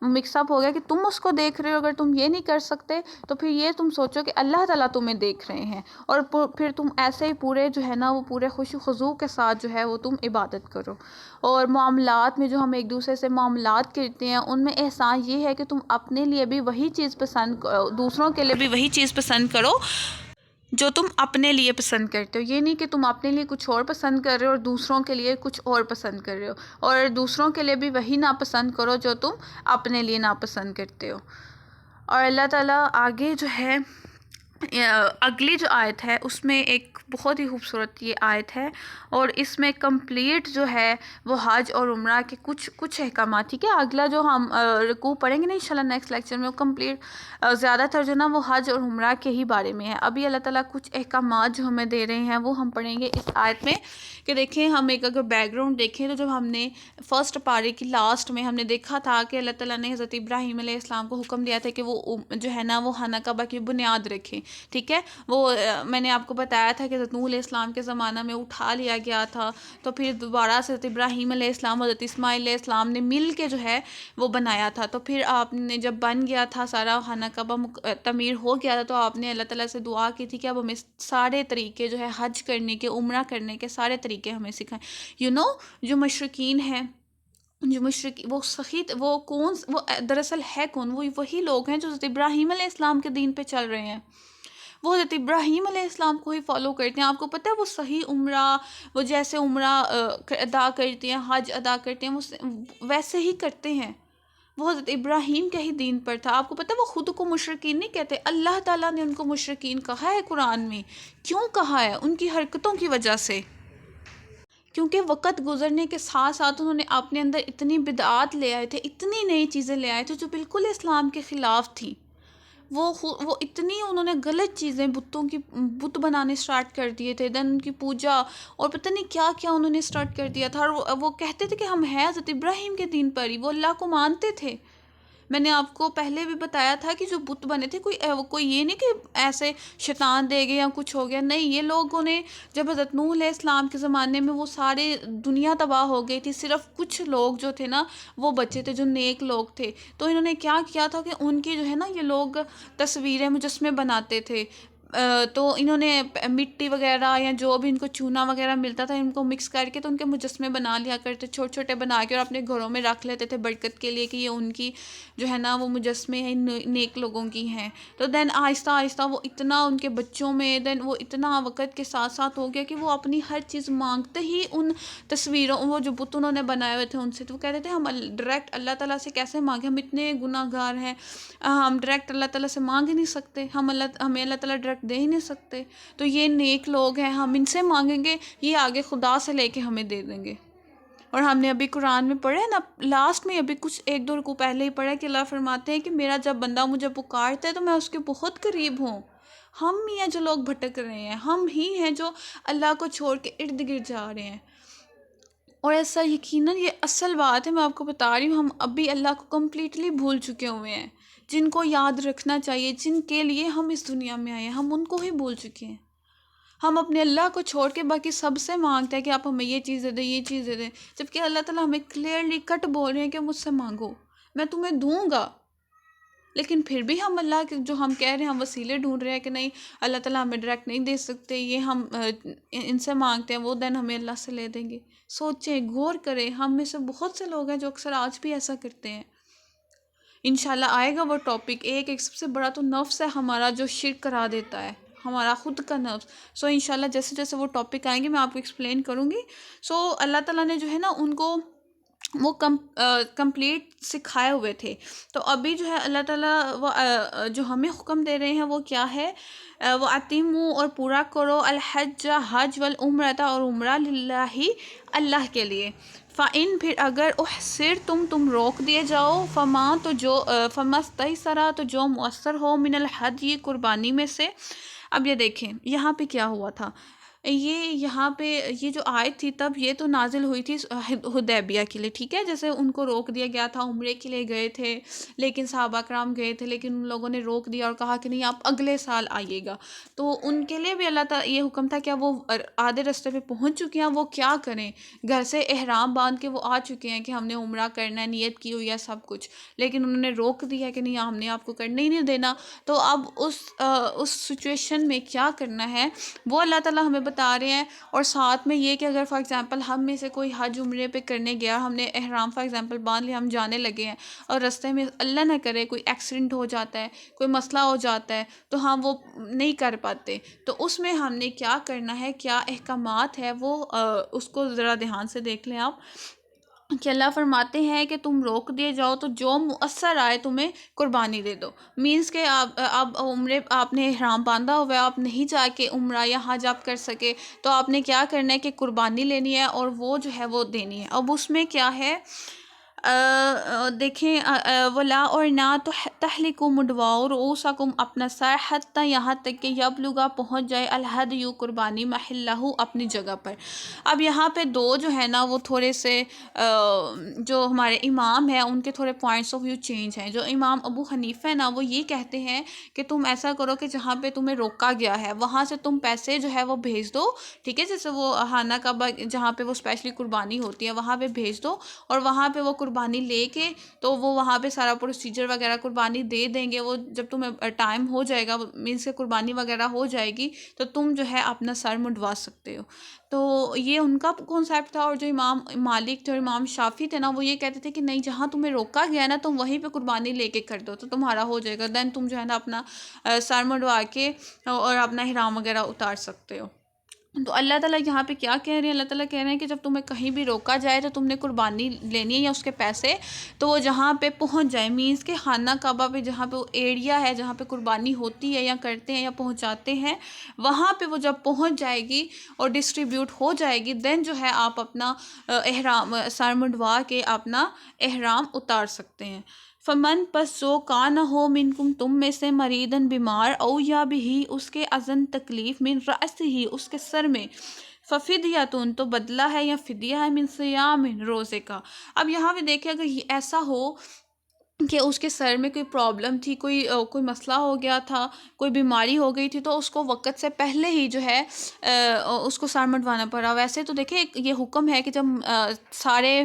مکس اپ ہو گیا کہ تم اس کو دیکھ رہے ہو، اگر تم یہ نہیں کر سکتے تو پھر یہ تم سوچو کہ اللہ تعالیٰ تمہیں دیکھ رہے ہیں، اور پھر تم ایسے ہی پورے جو ہے نا وہ پورے خوش و خضوع کے ساتھ جو ہے وہ تم عبادت کرو. اور معاملات میں جو ہم ایک دوسرے سے معاملات کرتے ہیں ان میں احسان یہ ہے کہ تم اپنے لیے بھی وہی چیز پسند، دوسروں کے لیے بھی وہی چیز پسند کرو جو تم اپنے لیے پسند کرتے ہو. یہ نہیں کہ تم اپنے لیے کچھ اور پسند کر رہے ہو اور دوسروں کے لیے کچھ اور پسند کر رہے ہو، اور دوسروں کے لیے بھی وہی ناپسند کرو جو تم اپنے لیے ناپسند کرتے ہو. اور اللہ تعالیٰ آگے جو ہے اگلی جو آیت ہے اس میں ایک بہت ہی خوبصورت یہ آیت ہے، اور اس میں کمپلیٹ جو ہے وہ حج اور عمرہ کے کچھ احکامات، ٹھیک ہے. اگلا جو ہم رکوع پڑھیں گے نا انشاءاللہ نیکسٹ لیکچر میں، وہ کمپلیٹ زیادہ تر جو نا وہ حج اور عمرہ کے ہی بارے میں ہے. ابھی اللہ تعالیٰ کچھ احکامات جو ہمیں دے رہے ہیں وہ ہم پڑھیں گے اس آیت میں. کہ دیکھیں ہم ایک اگر بیک گراؤنڈ دیکھیں تو جب ہم نے فرسٹ پارے کی لاسٹ میں ہم نے دیکھا تھا کہ اللہ تعالیٰ نے حضرت ابراہیم علیہ السلام کو حکم دیا تھا کہ وہ جو ہے نا وہ خانہ کعبہ کی بنیاد رکھیں، ٹھیک ہے. وہ میں نے آپ کو بتایا تھا کہ حضرت نوح علیہ السلام کے زمانہ میں اٹھا لیا گیا تھا، تو پھر دوبارہ سے حضرت ابراہیم علیہ السلام حضرت اسماعیل علیہ السلام نے مل کے جو ہے وہ بنایا تھا. تو پھر آپ نے جب بن گیا تھا سارا خانہ کعبہ تعمیر ہو گیا تھا تو آپ نے اللہ تعالیٰ سے دعا کی تھی کہ اب ہمیں سارے طریقے جو ہے حج کرنے کے، عمرہ کرنے کے سارے طریقے ہمیں سکھائیں. جو مشرکین ہیں، جو مشرک وہ سخیت وہ کون، وہ دراصل ہے کون؟ وہ وہی لوگ ہیں جو حضرت ابراہیم علیہ السلام کے دین پہ چل رہے ہیں، وہ حضرت ابراہیم علیہ السلام کو ہی فالو کرتے ہیں. آپ کو پتہ ہے وہ صحیح عمرہ، وہ جیسے عمرہ ادا کرتے ہیں، حج ادا کرتے ہیں، وہ ویسے ہی کرتے ہیں. وہ حضرت ابراہیم کے ہی دین پر تھا. آپ کو پتہ ہے وہ خود کو مشرکین نہیں کہتے، اللہ تعالیٰ نے ان کو مشرکین کہا ہے قرآن میں. کیوں کہا ہے؟ ان کی حرکتوں کی وجہ سے، کیونکہ وقت گزرنے کے ساتھ ساتھ انہوں نے اپنے اندر اتنی بدعات لے آئے تھے، اتنی نئی چیزیں لے آئے تھے جو بالکل اسلام کے خلاف تھی. وہ اتنی انہوں نے غلط چیزیں، بت بنانے سٹارٹ کر دیے تھے، دین ان کی پوجا اور پتہ نہیں کیا کیا انہوں نے سٹارٹ کر دیا تھا. اور وہ کہتے تھے کہ ہم ہیں حضرت ابراہیم کے دین پر ہی، وہ اللہ کو مانتے تھے. میں نے آپ کو پہلے بھی بتایا تھا کہ جو بت بنے تھے کوئی یہ نہیں کہ ایسے شیطان دے گئے یا کچھ ہو گیا، نہیں. یہ لوگوں نے جب حضرت نوح علیہ السلام کے زمانے میں وہ سارے دنیا تباہ ہو گئی تھی، صرف کچھ لوگ جو تھے نا وہ بچے تھے جو نیک لوگ تھے. تو انہوں نے کیا کیا تھا کہ ان کی جو ہے نا یہ لوگ تصویریں مجسمے بناتے تھے. تو انہوں نے مٹی وغیرہ یا جو بھی ان کو چونا وغیرہ ملتا تھا ان کو مکس کر کے تو ان کے مجسمے بنا لیا کرتے، چھوٹے چھوٹے بنا کے، اور اپنے گھروں میں رکھ لیتے تھے برکت کے لیے کہ یہ ان کی جو ہے نا وہ مجسمے ہیں نیک لوگوں کی ہیں. تو دین آہستہ آہستہ وہ اتنا ان کے بچوں میں، دین وہ اتنا وقت کے ساتھ ساتھ ہو گیا کہ وہ اپنی ہر چیز مانگتے ہی ان تصویروں، وہ جو بت انہوں نے بنائے ہوئے تھے ان سے. تو وہ کہتے تھے ہم ڈائریکٹ اللہ تعالیٰ سے کیسے مانگیں، ہم اتنے گناہ گار ہیں، ہم ڈائریکٹ اللہ تعالیٰ سے مانگ ہی نہیں سکتے، ہمیں اللہ تعالیٰ ڈائریکٹ دے ہی نہیں سکتے. تو یہ نیک لوگ ہیں، ہم ان سے مانگیں گے، یہ آگے خدا سے لے کے ہمیں دے دیں گے. اور ہم نے ابھی قرآن میں پڑھا ہے نا لاسٹ میں، ابھی کچھ ایک دو رکوع پہلے ہی پڑھا ہے کہ اللہ فرماتے ہیں کہ میرا جب بندہ مجھے پکارتا ہے تو میں اس کے بہت قریب ہوں. ہم ہی ہیں جو لوگ بھٹک رہے ہیں، ہم ہی ہیں جو اللہ کو چھوڑ کے ارد گرد جا رہے ہیں۔ اور ایسا یقیناً یہ اصل بات ہے، میں آپ کو بتا رہی ہوں، ہم ابھی اللہ کو کمپلیٹلی بھول چکے ہوئے ہیں۔ جن کو یاد رکھنا چاہیے، جن کے لیے ہم اس دنیا میں آئے ہیں، ہم ان کو ہی بھول چکے ہیں۔ ہم اپنے اللہ کو چھوڑ کے باقی سب سے مانگتے ہیں کہ آپ ہمیں یہ چیز دے دیں، یہ چیز دے دیں، جبکہ اللہ تعالیٰ ہمیں کلیئرلی کٹ بول رہے ہیں کہ مجھ سے مانگو، میں تمہیں دوں گا۔ لیکن پھر بھی ہم اللہ کے جو ہم کہہ رہے ہیں، ہم وسیلے ڈھونڈ رہے ہیں کہ نہیں اللہ تعالیٰ ہمیں ڈائریکٹ نہیں دے سکتے، یہ ہم ان سے مانگتے ہیں، وہ دین ہمیں اللہ سے لے دیں گے۔ سوچیں، غور کریں، ہم میں سے بہت سے لوگ ہیں جو اکثر آج بھی ایسا کرتے ہیں۔ انشاءاللہ آئے گا وہ ٹاپک، ایک سب سے بڑا تو نفس ہے ہمارا جو شرک کرا دیتا ہے، ہمارا خود کا نفس۔ سو انشاءاللہ جیسے جیسے وہ ٹاپک آئیں گے میں آپ کو ایکسپلین کروں گی۔ سو اللہ تعالیٰ نے جو ہے نا ان کو وہ کمپلیٹ سکھائے ہوئے تھے۔ تو ابھی جو ہے اللہ تعالیٰ وہ جو ہمیں حکم دے رہے ہیں وہ کیا ہے، وہ اتموا اور پورا کرو الحج حج والعمرۃ اور عمرہ للہ اللہ کے لیے۔ فَإِن پھر اگر تم روک دیے جاؤ، فَمَسْتَيْسَرَ تو جو مؤثر ہو من الحدی قربانی میں سے۔ اب یہ دیکھیں یہاں پہ کیا ہوا تھا، یہاں پہ یہ جو آیت تھی تب یہ تو نازل ہوئی تھی حدیبیہ کے لیے، ٹھیک ہے، جیسے ان کو روک دیا گیا تھا، عمرے کے لیے گئے تھے، لیکن صحابہ کرام گئے تھے، لیکن ان لوگوں نے روک دیا اور کہا کہ نہیں آپ اگلے سال آئیے گا۔ تو ان کے لیے بھی اللہ تعالیٰ یہ حکم تھا کہ وہ آدھے راستے پہ پہنچ چکے ہیں، وہ کیا کریں، گھر سے احرام باندھ کے وہ آ چکے ہیں کہ ہم نے عمرہ کرنا ہے، نیت کی ہوئی ہے سب کچھ، لیکن انہوں نے روک دیا کہ نہیں ہم نے آپ کو کرنے ہی نہیں دینا۔ تو اب اس سچویشن میں کیا کرنا ہے وہ اللہ تعالیٰ ہمیں بتا رہے ہیں۔ اور ساتھ میں یہ کہ اگر فار ایگزامپل ہم میں سے کوئی حج عمرے پہ کرنے گیا، ہم نے احرام فار ایگزامپل باندھ لیا، ہم جانے لگے ہیں اور راستے میں اللہ نہ کرے کوئی ایکسیڈنٹ ہو جاتا ہے، کوئی مسئلہ ہو جاتا ہے تو ہم وہ نہیں کر پاتے، تو اس میں ہم نے کیا کرنا ہے، کیا احکامات ہے وہ اس کو ذرا دھیان سے دیکھ لیں آپ، کہ اللہ فرماتے ہیں کہ تم روک دیے جاؤ تو جو مؤثر آئے تمہیں قربانی دے دو۔ مینس کہ اب عمرے آپ نے احرام باندھا ہوا ہے، آپ نہیں جا کے عمرہ یا حج آپ کر سکے تو آپ نے کیا کرنا ہے کہ قربانی لینی ہے اور وہ جو ہے وہ دینی ہے۔ اب اس میں کیا ہے، دیکھیں ولا اور نہ تو تحلقوا مڈواؤ رؤوسکم اپنا سر حتی یہاں تک کہ یبلغا پہنچ جائے الہدی قربانی محلہ اپنی جگہ پر۔ اب یہاں پہ دو جو ہے نا وہ تھوڑے سے جو ہمارے امام ہیں ان کے تھوڑے پوائنٹس آف ویو چینج ہیں۔ جو امام ابو حنیفہ ہے نا وہ یہ کہتے ہیں کہ تم ایسا کرو کہ جہاں پہ تمہیں روکا گیا ہے وہاں سے تم پیسے جو ہے وہ بھیج دو، ٹھیک ہے، جیسے وہ خانہ کعبہ جہاں پہ وہ اسپیشلی قربانی ہوتی ہے وہاں پہ بھیج دو، اور وہاں پہ وہ قربانی لے کے تو وہ وہاں پہ سارا پروسیجر وغیرہ قربانی دے دیں گے۔ وہ جب تمہیں ٹائم ہو جائے گا، مینس کہ قربانی وغیرہ ہو جائے گی تو تم جو ہے اپنا سر منڈوا سکتے ہو۔ تو یہ ان کا کانسیپٹ تھا۔ اور جو امام مالک جو امام شافعی تھے نا وہ یہ کہتے تھے کہ نہیں، جہاں تمہیں روکا گیا نا تم وہیں پہ قربانی لے کے کر دو تو تمہارا ہو جائے گا، دین تم جو ہے نا اپنا سر منڈوا کے اور اپنا احرام وغیرہ اتار سکتے ہو۔ تو اللہ تعالیٰ یہاں پہ کیا کہہ رہے ہیں، اللہ تعالیٰ کہہ رہے ہیں کہ جب تمہیں کہیں بھی روکا جائے تو تم نے قربانی لینی ہے یا اس کے پیسے، تو وہ جہاں پہ پہنچ جائے، مینس کہ خانہ کعبہ پہ جہاں پہ وہ ایریا ہے جہاں پہ قربانی ہوتی ہے یا کرتے ہیں یا پہنچاتے ہیں، وہاں پہ وہ جب پہنچ جائے گی اور ڈسٹریبیوٹ ہو جائے گی، دین جو ہے آپ اپنا احرام سر منڈوا کے اپنا احرام اتار سکتے ہیں۔ فمن پس جو کان ہو منکم تم میں سے مریدن بیمار، او یا بھی اس کے اذن تکلیف، من رأس ہی اس کے سر میں، ففدیتن تو بدلہ ہے یا فدیہ ہے، من صیام روزے کا۔ اب یہاں پہ دیکھیں اگر یہ ایسا ہو کہ اس کے سر میں کوئی پرابلم تھی، کوئی مسئلہ ہو گیا تھا، کوئی بیماری ہو گئی تھی، تو اس کو وقت سے پہلے ہی جو ہے اس کو سر منڈوانا پڑا۔ ویسے تو دیکھیں یہ حکم ہے کہ جب سارے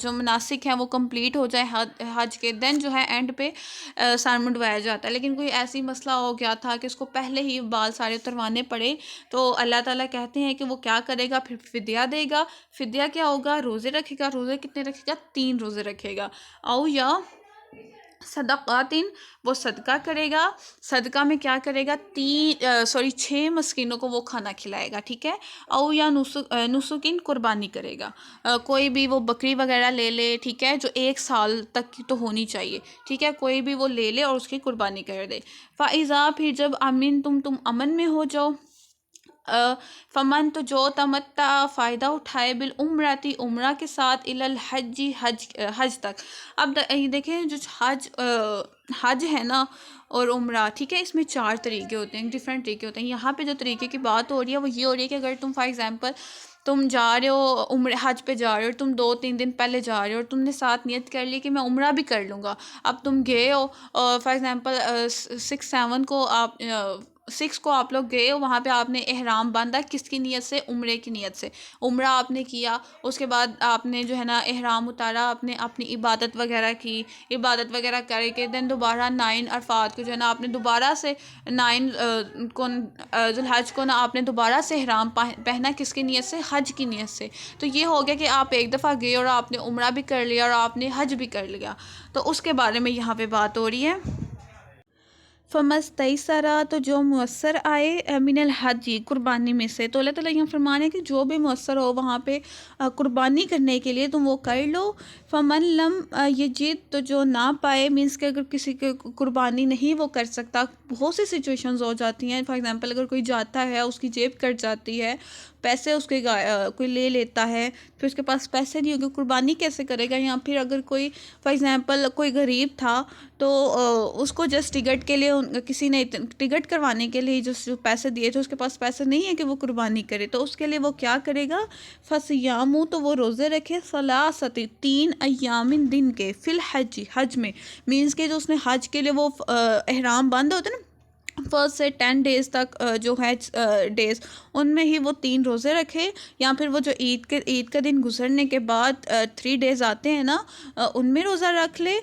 جو مناسک ہیں وہ کمپلیٹ ہو جائیں حج کے، دین جو ہے اینڈ پہ سر منڈوایا جاتا ہے، لیکن کوئی ایسی مسئلہ ہو گیا تھا کہ اس کو پہلے ہی بال سارے اتروانے پڑے، تو اللہ تعالیٰ کہتے ہیں کہ وہ کیا کرے گا، پھر فدیہ دے گا۔ فدیہ کیا ہوگا، روزے رکھے گا۔ روزے کتنے رکھے گا، 3 روزے رکھے گا۔ او یا صدقاتن وہ صدقہ کرے گا۔ صدقہ میں کیا کرے گا، 6 مسکینوں کو وہ کھانا کھلائے گا، ٹھیک ہے۔ او یا نسکن قربانی کرے گا، کوئی بھی وہ بکری وغیرہ لے لے، ٹھیک ہے، جو 1 سال تک کی تو ہونی چاہیے، ٹھیک ہے، کوئی بھی وہ لے لے اور اس کی قربانی کر دے۔ فَإِذَا پھر جب تم امن میں ہو جاؤ، فمن تو جو تمتع فائدہ اٹھائے بالعمرتی عمرہ کے ساتھ الحجی حج تک. اب دیکھیں جو حج ہے نا اور عمرہ، ٹھیک ہے، اس میں 4 طریقے ہوتے ہیں، ڈفرینٹ طریقے ہوتے ہیں. یہاں پہ جو طریقے کی بات ہو رہی ہے وہ یہ ہو رہی ہے کہ اگر تم فار ایگزامپل تم جا رہے ہو حج پہ جا رہے ہو اور تم 2-3 دن پہلے جا رہے ہو اور تم نے ساتھ نیت کر لی کہ میں عمرہ بھی کر لوں گا. اب تم گئے ہو فار ایگزامپل 6 کو آپ لوگ گئے ہو، وہاں پہ آپ نے احرام باندھا، کس کی نیت سے؟ عمرے کی نیت سے. عمرہ آپ نے کیا، اس کے بعد آپ نے جو ہے نا احرام اتارا، آپ نے اپنی عبادت وغیرہ کی، عبادت وغیرہ کر کے دین دوبارہ 9 عرفات کو جو ہے نا آپ نے دوبارہ سے 9 ذی الحج کو نا آپ نے دوبارہ سے احرام پہنا، کس کی نیت سے؟ حج کی نیت سے. تو یہ ہو گیا کہ آپ ایک دفعہ گئے اور آپ نے عمرہ بھی کر لیا اور آپ نے حج بھی کر لیا. تو اس کے بارے میں یہاں پہ بات ہو رہی ہے. فمستیسرا، تو جو مؤثر آئے من الحج، قربانی میں سے. تو اللہ تعالیٰ یہاں فرمانے ہیں کہ جو بھی مؤثر ہو وہاں پہ قربانی کرنے کے لیے تم وہ کر لو. فمن لم یجد، تو جو نہ پائے، مینس کہ اگر کسی کے قربانی نہیں وہ کر سکتا، بہت سی سچویشنز ہو جاتی ہیں. فار ایگزامپل اگر کوئی جاتا ہے، اس کی جیب کٹ جاتی ہے، پیسے اس کے کوئی لے لیتا ہے، پھر اس کے پاس پیسے نہیں ہوگے، قربانی کیسے کرے گا؟ یا پھر اگر کوئی فار ایگزامپل کوئی غریب تھا تو اس کو جسٹ ٹکٹ کے لیے کسی نے ٹکٹ کروانے کے لیے جو پیسے دیے تھے، اس کے پاس پیسے نہیں ہے کہ وہ قربانی کرے، تو اس کے لیے وہ کیا کرے گا؟ فصیام، تو وہ روزے رکھے، 3 ایام دن کے، فی الحج، حج میں. مینس کہ جو اس نے حج کے لیے وہ احرام باندھا ہوتا ہے نا، 1 سے 10 ڈیز تک جو ہے ڈیز، ان میں ہی وہ 3 روزے رکھے. یا پھر وہ جو عید کا دن گزرنے کے بعد 3 ڈیز آتے ہیں نا، ان میں روزہ رکھ لے.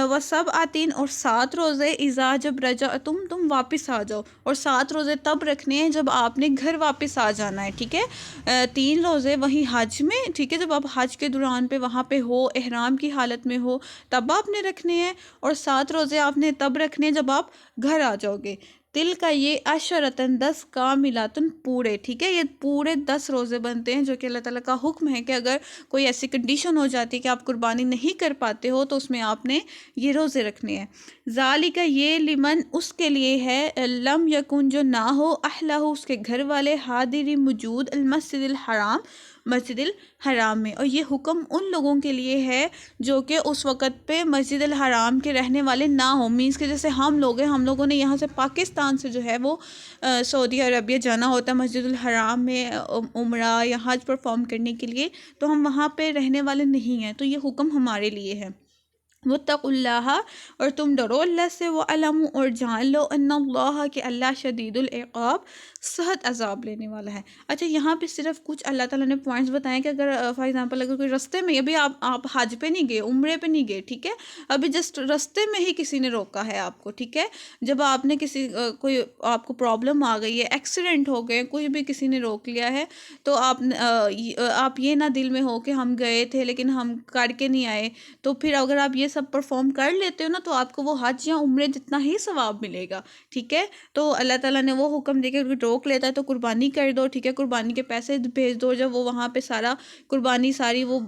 وہ سب آتین، اور 7 روزے اذا، جب رجع تم واپس آ جاؤ. اور 7 روزے تب رکھنے ہیں جب آپ نے گھر واپس آ جانا ہے، ٹھیک ہے. 3 روزے وہی حج میں، ٹھیک ہے، جب آپ حج کے دوران پہ وہاں پہ ہو، احرام کی حالت میں ہو، تب آپ نے رکھنے ہیں. اور 7 روزے آپ نے تب رکھنے ہیں جب آپ گھر آ جاؤ گے. دل کا یہ عشرتن 10 کاملاتن، پورے، ٹھیک ہے، یہ پورے 10 روزے بنتے ہیں، جو کہ اللہ تعالیٰ کا حکم ہے کہ اگر کوئی ایسی کنڈیشن ہو جاتی ہے کہ آپ قربانی نہیں کر پاتے ہو تو اس میں آپ نے یہ روزے رکھنے ہیں. ذالک، یہ لمن، اس کے لیے ہے، لم یکن، جو نہ ہو، اہلہ، اس کے گھر والے، حاضر، موجود، المسجد الحرام، مسجد الحرام میں. اور یہ حکم ان لوگوں کے لیے ہے جو کہ اس وقت پہ مسجد الحرام کے رہنے والے نہ ہوں. مینس کہ جیسے ہم لوگ ہیں، ہم لوگوں نے یہاں سے پاکستان سے جو ہے وہ سعودی عربیہ جانا ہوتا ہے مسجد الحرام میں عمرہ یا حج پرفارم کرنے کے لیے، تو ہم وہاں پہ رہنے والے نہیں ہیں، تو یہ حکم ہمارے لیے ہے. واتقوا اللہ، اور تم ڈرو اللہ سے، وعلموا، اور جان لو، ان اللہ، کہ اللہ شدید العقاب، سخت عذاب لینے والا ہے. اچھا، یہاں پہ صرف کچھ اللہ تعالیٰ نے پوائنٹس بتائے کہ اگر فار ایگزامپل اگر کوئی رستے میں، ابھی آپ حج پہ نہیں گئے، عمرے پہ نہیں گئے، ٹھیک ہے، ابھی جسٹ رستے میں ہی کسی نے روکا ہے آپ کو، ٹھیک ہے، جب آپ نے کوئی آپ کو پرابلم آ گئی ہے، ایکسیڈنٹ ہو گئے، کوئی بھی کسی نے روک لیا ہے، تو آپ یہ نہ دل میں ہو کہ ہم گئے تھے لیکن ہم کر کے نہیں آئے. تو پھر اگر آپ یہ سب پرفارم کر لیتے ہو نا، تو آپ کو وہ حج یا عمرے جتنا ہی ثواب ملے گا، ٹھیک ہے. تو اللہ تعالیٰ نے وہ حکم دے کے روک لیتا ہے تو قربانی کر دو، ٹھیک ہے، قربانی کے پیسے بھیج دو. جب وہ وہاں پہ سارا قربانی ساری وہ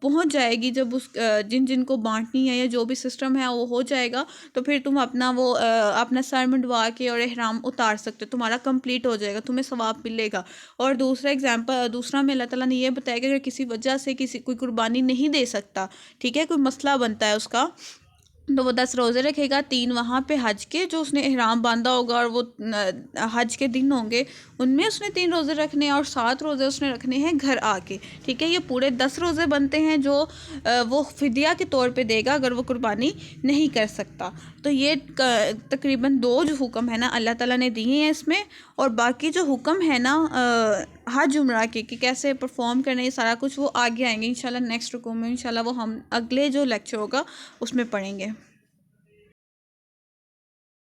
پہنچ جائے گی، جب اس جن کو بانٹنی ہے یا جو بھی سسٹم ہے وہ ہو جائے گا، تو پھر تم اپنا سر منڈوا کے اور احرام اتار سکتے ہو، تمہارا کمپلیٹ ہو جائے گا، تمہیں ثواب ملے گا. اور دوسرا میں اللہ تعالیٰ نے یہ بتایا کہ اگر کسی وجہ سے کوئی قربانی نہیں دے سکتا، ٹھیک ہے، کوئی مسئلہ بنتا ہے اس کا، تو وہ 10 روزے رکھے گا، 3 وہاں پہ حج کے جو اس نے احرام باندھا ہوگا اور وہ حج کے دن ہوں گے ان میں اس نے 3 روزے رکھنے ہیں، اور 7 روزے اس نے رکھنے ہیں گھر آ کے، ٹھیک ہے. یہ پورے 10 روزے بنتے ہیں جو وہ فدیہ کے طور پہ دے گا اگر وہ قربانی نہیں کر سکتا. تو یہ تقریباً 2 جو حکم ہے نا اللہ تعالیٰ نے دیے ہیں اس میں. اور باقی جو حکم ہے نا حج عمرہ کے کہ کیسے پرفارم کرنے، یہ سارا کچھ وہ آگے آئیں گے انشاءاللہ نیکسٹ رکوع میں، انشاءاللہ وہ ہم اگلے جو لیکچر ہوگا اس میں پڑھیں گے.